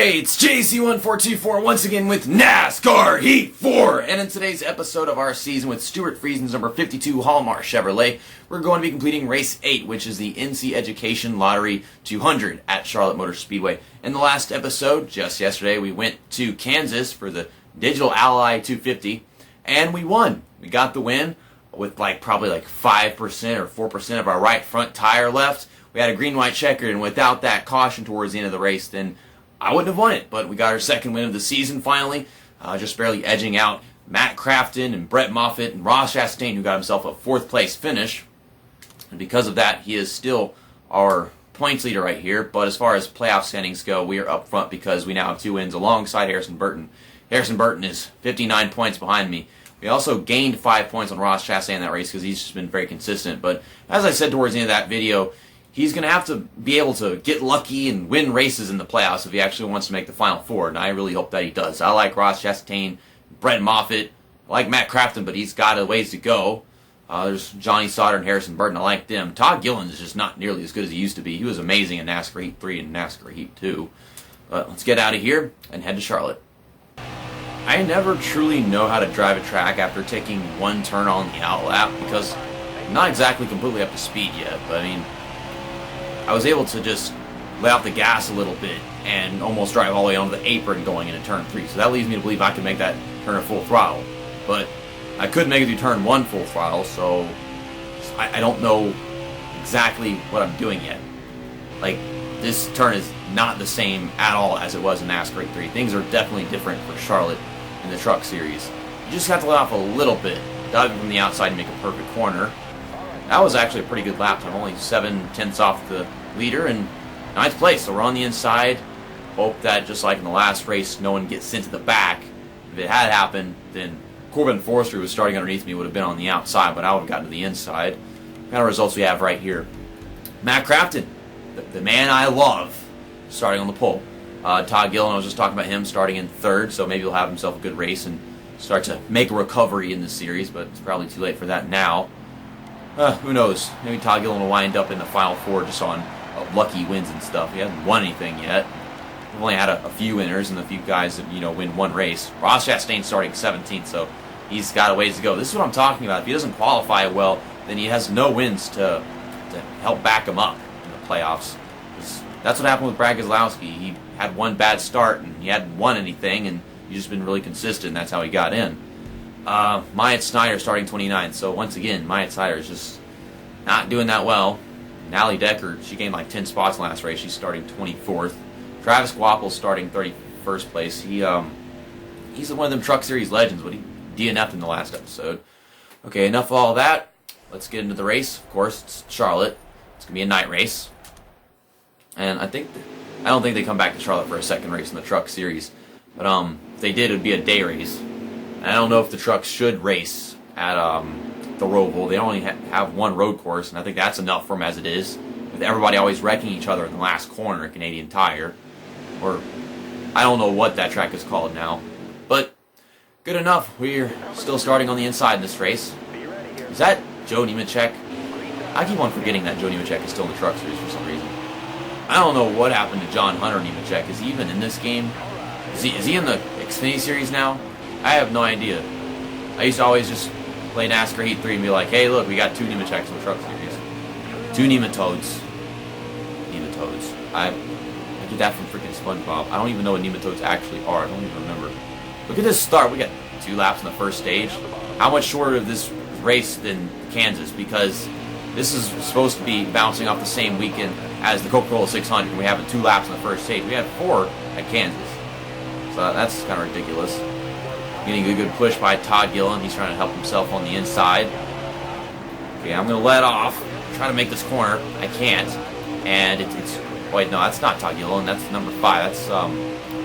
Hey, it's JC1424 once again with NASCAR Heat 4, and in today's episode of our season with Stewart Friesen's number 52 Hallmark Chevrolet, we're going to be completing Race 8, which is the NC Education Lottery 200 at Charlotte Motor Speedway. In the last episode, just yesterday, we went to Kansas for the Digital Ally 250, and we won. We got the win with probably 5% or 4% of our right front tire left. We had a green-white checker, and without that caution towards the end of the race, then I wouldn't have won it. But we got our second win of the season finally, just barely edging out Matt Crafton and Brett Moffitt and Ross Chastain, who got himself a fourth-place finish. And because of that, he is still our points leader right here. But as far as playoff standings go, we are up front because we now have 2 wins alongside Harrison Burton. Harrison Burton is 59 points behind me. We also gained 5 points on Ross Chastain in that race because he's just been very consistent. But as I said towards the end of that video, he's going to have to be able to get lucky and win races in the playoffs if he actually wants to make the Final Four, and I really hope that he does. I like Ross Chastain, Brett Moffitt, I like Matt Crafton, but he's got a ways to go. There's Johnny Sauter and Harrison Burton. I like them. Todd Gilliland is just not nearly as good as he used to be. He was amazing in NASCAR Heat 3 and NASCAR Heat 2. But let's get out of here and head to Charlotte. I never truly know how to drive a track after taking one turn on the outlap because I'm not exactly completely up to speed yet, but I mean, I was able to just let out the gas a little bit and almost drive all the way onto the apron going into turn 3. So that leads me to believe I can make that turn at full throttle. But I couldn't make it through turn 1 full throttle, so I don't know exactly what I'm doing yet. This turn is not the same at all as it was in NASCAR 3. Things are definitely different for Charlotte in the Truck Series. You just have to let off a little bit, diving from the outside and make a perfect corner. That was actually a pretty good lap time, only 7/10 off the leader, and 9th place, so we're on the inside. Hope that, just like in the last race, no one gets into the back. If it had happened, then Corbin Forrester, who was starting underneath me, would have been on the outside, but I would have gotten to the inside. What kind of results we have right here? Matt Crafton, the man I love, starting on the pole. Todd Gilliland, I was just talking about him starting in 3rd, so maybe he'll have himself a good race and start to make a recovery in the series, but it's probably too late for that now. Who knows? Maybe Todd Gilliland will wind up in the Final Four just on lucky wins and stuff. He hasn't won anything yet. We've only had a few winners and a few guys that win one race. Ross Chastain starting 17th, so he's got a ways to go. This is what I'm talking about. If he doesn't qualify well, then he has no wins to help back him up in the playoffs. That's what happened with Brad Keselowski. He had one bad start and he hadn't won anything, and he's just been really consistent. And that's how he got in. Myatt Snyder starting 29th, so once again, Myatt Snyder is just not doing that well. Nally Decker, she gained 10 spots in the last race. She's starting 24th. Travis Guapel starting 31st place. He's one of them Truck Series legends, but he DNF'd in the last episode. Okay, enough of all that. Let's get into the race. Of course, it's Charlotte. It's going to be a night race. And I don't think they come back to Charlotte for a second race in the Truck Series. But if they did, it would be a day race. I don't know if the trucks should race at the Roval. They only have one road course, and I think that's enough for them as it is, with everybody always wrecking each other in the last corner at Canadian Tire. Or, I don't know what that track is called now. But, good enough. We're still starting on the inside in this race. Is that Joe Nemechek? I keep on forgetting that Joe Nemechek is still in the Truck Series for some reason. I don't know what happened to John Hunter Nemechek. Is he even in this game? Is he in the Xfinity Series now? I have no idea. I used to always just play NASCAR Heat 3 and be like, hey, look, we got 2 Nemecheks in the Truck Series. 2 Nematodes. Nematodes. I get that from freaking SpongeBob. I don't even know what nematodes actually are. I don't even remember. Look at this start. We got 2 laps in the first stage. How much shorter of this race than Kansas? Because this is supposed to be bouncing off the same weekend as the Coca-Cola 600. And we have 2 laps in the first stage. We had 4 at Kansas. So that's kind of ridiculous. Getting a good push by Todd Gilliland. He's trying to help himself on the inside. Okay, I'm going to let off. Try to make this corner. I can't. And it's... Wait, no, that's not Todd Gilliland. That's number 5. That's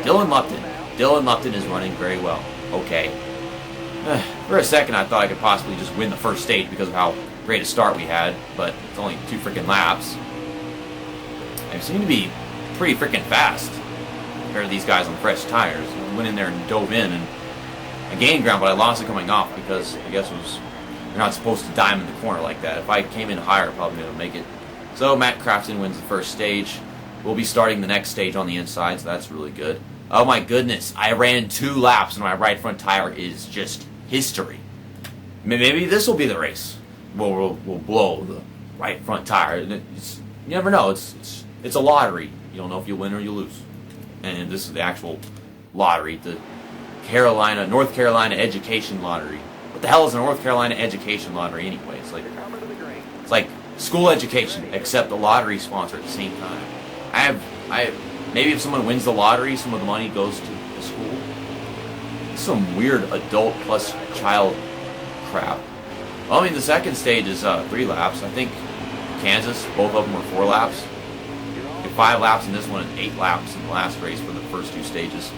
Dylan Lupton. Dylan Lupton is running very well. Okay. For a second, I thought I could possibly just win the first stage because of how great a start we had. But it's only 2 freaking laps. They seem to be pretty freaking fast compared to these guys on fresh tires. I went in there and dove in, and I gained ground, but I lost it coming off because I guess you're not supposed to dime in the corner like that. If I came in higher, I'd probably be able to make it. So Matt Crafton wins the first stage. We'll be starting the next stage on the inside, so that's really good. Oh my goodness, I ran 2 laps and my right front tire is just history. Maybe this will be the race. We'll blow the right front tire. You never know. It's a lottery. You don't know if you win or you lose. And this is the actual lottery, the North Carolina Education Lottery. What the hell is a North Carolina Education Lottery anyway? It's like school education, except the lottery sponsor at the same time. Maybe if someone wins the lottery, some of the money goes to the school. Some weird adult plus child crap. Well, I mean, the second stage is 3 laps. I think Kansas, both of them were 4 laps. 5 laps in this one and 8 laps in the last race for the first 2 stages.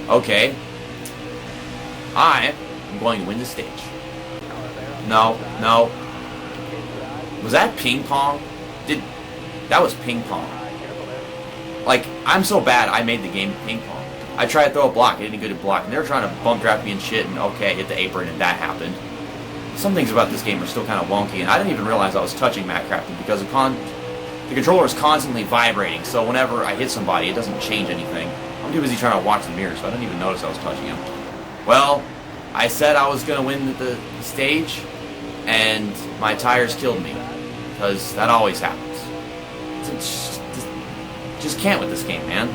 Okay. I am going to win the stage. No. Was that ping pong? That was ping pong. Like, I'm so bad, I made the game ping pong. I tried to throw a block, I didn't get a block, and they were trying to bump draft me and shit, and okay, I hit the apron, and that happened. Some things about this game are still kind of wonky, and I didn't even realize I was touching Matt Crafton because the controller is constantly vibrating, so whenever I hit somebody, it doesn't change anything. I'm too busy trying to watch the mirror, so I didn't even notice I was touching him. Well, I said I was going to win the stage, and my tires killed me, because that always happens. Just can't with this game, man.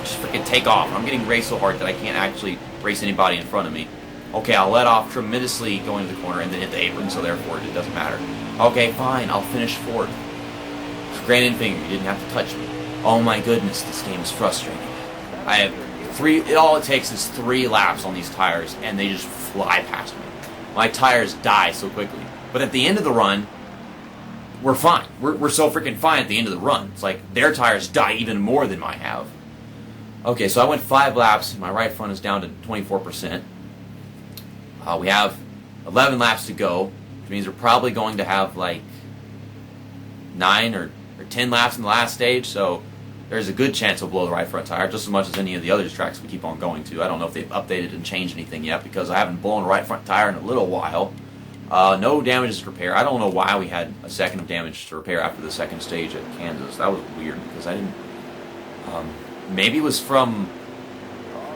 Just freaking take off. I'm getting raced so hard that I can't actually race anybody in front of me. Okay, I'll let off tremendously going to the corner and then hit the apron, so therefore it doesn't matter. Okay, fine, I'll finish 4th. Granted finger, you didn't have to touch me. Oh my goodness, this game is frustrating. I have all it takes is 3 laps on these tires, and they just fly past me. My tires die so quickly. But at the end of the run, we're fine. We're so freaking fine at the end of the run. It's like their tires die even more than mine have. Okay, so I went 5 laps, and my right front is down to 24%. We have 11 laps to go, which means we're probably going to have like 9 or 10 laps in the last stage, so there's a good chance we'll blow the right front tire, just as much as any of the other tracks we keep on going to. I don't know if they've updated and changed anything yet, because I haven't blown a right front tire in a little while. No damages to repair. I don't know why we had a second of damage to repair after the second stage at Kansas. That was weird, because I didn't... maybe it was from...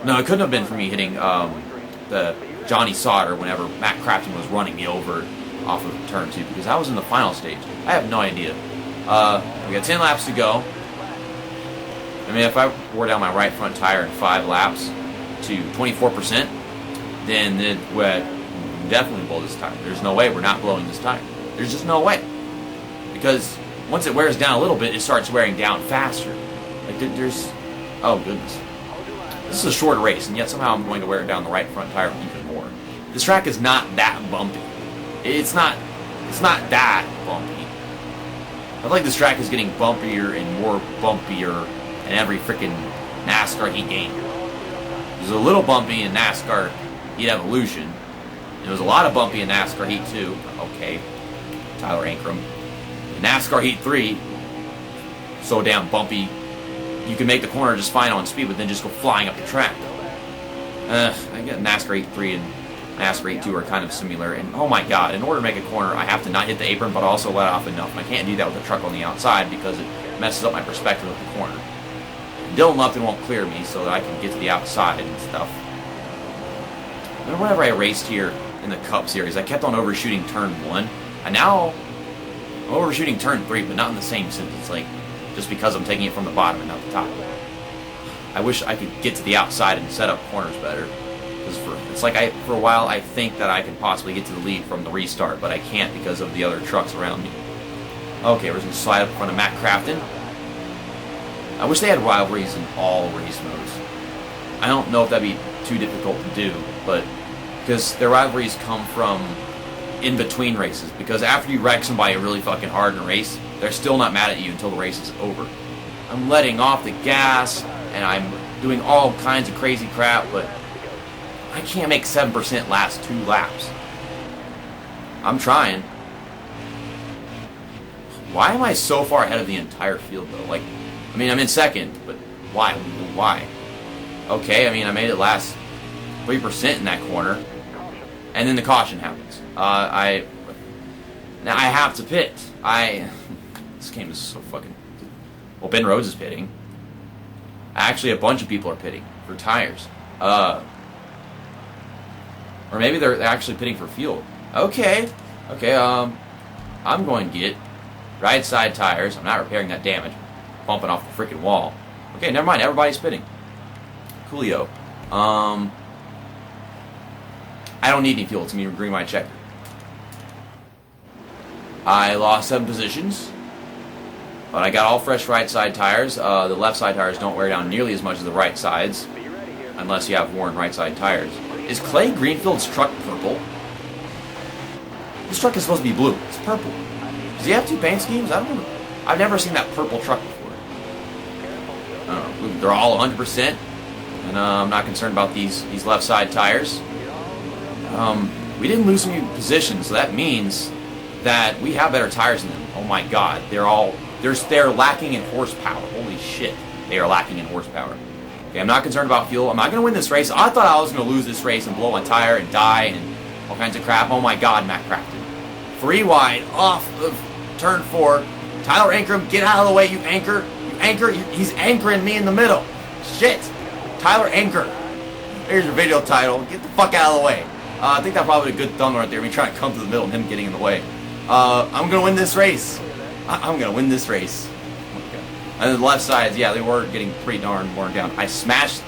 No, it couldn't have been from me hitting the Johnny Sauter whenever Matt Crafton was running me over off of turn 2, because I was in the final stage. I have no idea. We got 10 laps to go. I mean, if I wore down my right front tire in 5 laps to 24%, then it would definitely blow this tire. There's no way we're not blowing this tire. There's just no way. Because once it wears down a little bit, it starts wearing down faster. Like, there's... Oh, goodness. This is a short race, and yet somehow I'm going to wear down the right front tire even more. This track is not that bumpy. It's not that bumpy. I feel like this track is getting bumpier and more bumpier in every freaking NASCAR Heat game. It was a little bumpy in NASCAR Heat Evolution. It was a lot of bumpy in NASCAR Heat 2. Okay, Tyler Ankrum. In NASCAR Heat 3, so damn bumpy, you can make the corner just fine on speed, but then just go flying up the track. I get NASCAR Heat 3 and NASCAR Heat 2 are kind of similar, and oh my god, in order to make a corner, I have to not hit the apron, but also let off enough, and I can't do that with the truck on the outside because it messes up my perspective of the corner. Dylan Lupton won't clear me so that I can get to the outside and stuff. Whenever I raced here in the Cup Series, I kept on overshooting turn 1, and now I'm overshooting turn 3, but not in the same sense. It's like, just because I'm taking it from the bottom and not the top. I wish I could get to the outside and set up corners better. Because it's like for a while I think that I could possibly get to the lead from the restart, but I can't because of the other trucks around me. Okay, we're just going to slide up in front of Matt Crafton. I wish they had rivalries in all race modes. I don't know if that'd be too difficult to do, but because their rivalries come from in between races. Because after you wreck somebody really fucking hard in a race, they're still not mad at you until the race is over. I'm letting off the gas, and I'm doing all kinds of crazy crap, but I can't make 7% last 2 laps. I'm trying. Why am I so far ahead of the entire field, though? Like, I mean, I'm in second, but why? Why? Okay, I mean, I made it last 3% in that corner, and then the caution happens. Now I have to pit. This game is so fucking... Well, Ben Rhodes is pitting. Actually, a bunch of people are pitting for tires. Or maybe they're actually pitting for fuel. Okay, I'm going to get right side tires. I'm not repairing that damage. Bumping off the freaking wall. Okay, never mind. Everybody's pitting. Coolio. I don't need any fuel. It's me to green my checker. I lost 7 positions. But I got all fresh right side tires. The left side tires don't wear down nearly as much as the right sides. Unless you have worn right side tires. Is Clay Greenfield's truck purple? This truck is supposed to be blue. It's purple. Does he have 2 paint schemes? I don't know. I've never seen that purple truck before. I don't know. They're all 100%. And I'm not concerned about these left side tires. We didn't lose any positions, so that means that we have better tires than them. Oh my god. They're lacking in horsepower. Holy shit. They are lacking in horsepower. Okay, I'm not concerned about fuel. I'm not going to win this race. I thought I was going to lose this race and blow my tire and die and all kinds of crap. Oh my god, Matt Crafton. 3 wide off of turn 4. Tyler Ankrum, get out of the way, you anchor. You anchor. He's anchoring me in the middle. Shit. Tyler Anchor. There's your video title. Get the fuck out of the way. I think that's probably a good thumb right there. Me trying to come to the middle and him getting in the way. I'm going to win this race. I'm going to win this race. Okay. And then the left sides, yeah, they were getting pretty darn worn down. I smashed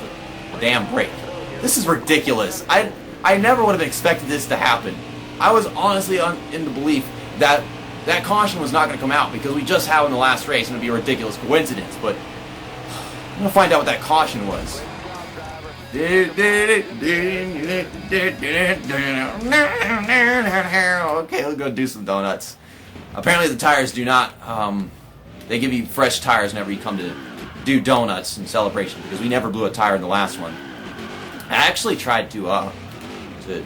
the damn brake. This is ridiculous. I never would have expected this to happen. I was honestly in the belief that that caution was not going to come out because we just had in the last race and it would be a ridiculous coincidence. But I'm going to find out what that caution was. Okay, let's go do some donuts. Apparently the tires do not, they give you fresh tires whenever you come to do donuts in celebration because we never blew a tire in the last one. I actually tried to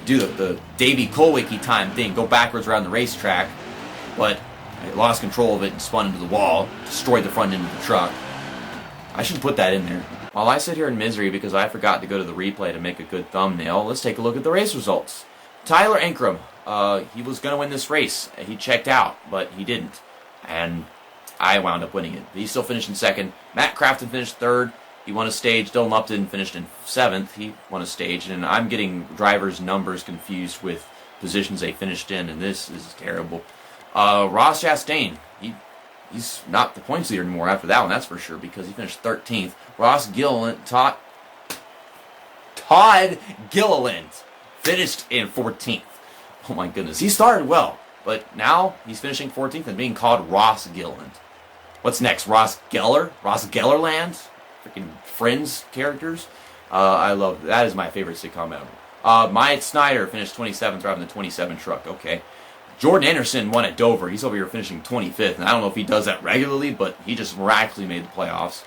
do the Davey Colwicky time thing, go backwards around the racetrack, but I lost control of it and spun into the wall, destroyed the front end of the truck. I should put that in there. While I sit here in misery because I forgot to go to the replay to make a good thumbnail, let's take a look at the race results. Tyler Ankrum, he was going to win this race. He checked out, but he didn't. And I wound up winning it. He still finished in second. Matt Crafton finished third. He won a stage. Dylan Lupton finished in 7th. He won a stage. And I'm getting drivers' numbers confused with positions they finished in, and this is terrible. Ross Chastain, he's not the points leader anymore after that one, that's for sure, because he finished 13th. Ross Gilliland, Todd Gilliland finished in 14th. Oh my goodness. He started well, but now he's finishing 14th and being called Ross Gilliland. What's next? Ross Geller? Ross Gellerland? Freaking Friends characters? I love that. Is my favorite sitcom ever. Myatt Snyder finished 27th driving the 27 truck. Okay. Jordan Anderson won at Dover. He's over here finishing 25th, and I don't know if he does that regularly, but he just miraculously made the playoffs.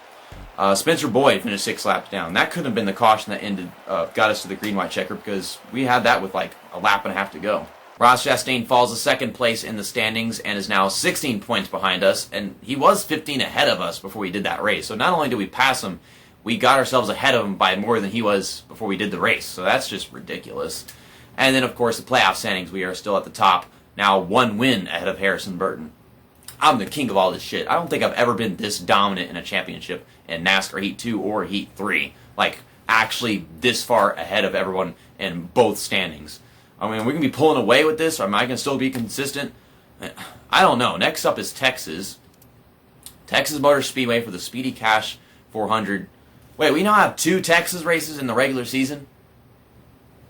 Spencer Boyd finished 6 laps down. That couldn't have been the caution that got us to the green-white checker because we had that with like a lap and a half to go. Ross Chastain falls to second place in the standings and is now 16 points behind us, and he was 15 ahead of us before we did that race. So not only did we pass him, we got ourselves ahead of him by more than he was before we did the race. So that's just ridiculous. And then, of course, the playoff standings, we are still at the top. Now 1 win ahead of Harrison Burton. I'm the king of all this shit. I don't think I've ever been this dominant in a championship in NASCAR Heat 2 or Heat 3. Like, actually this far ahead of everyone in both standings. I mean, we can be pulling away with this, or am I going to still be consistent? I don't know. Next up is Texas. Texas Motor Speedway for the Speedy Cash 400. Wait, we now have 2 Texas races in the regular season?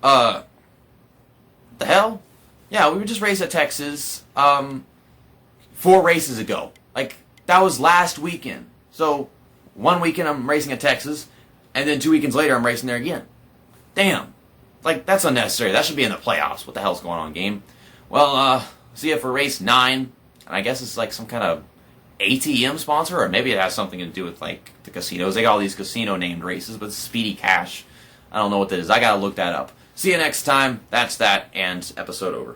The hell? Yeah, we were just raced at Texas 4 races ago. Like, that was last weekend. So, 1 weekend I'm racing at Texas, and then 2 weekends later I'm racing there again. Damn. Like, that's unnecessary. That should be in the playoffs. What the hell's going on, game? Well, see you for race 9. And I guess it's like some kind of ATM sponsor, or maybe it has something to do with, like, the casinos. They got all these casino-named races, but it's Speedy Cash. I don't know what that is. I gotta look that up. See you next time. That's that, and episode over.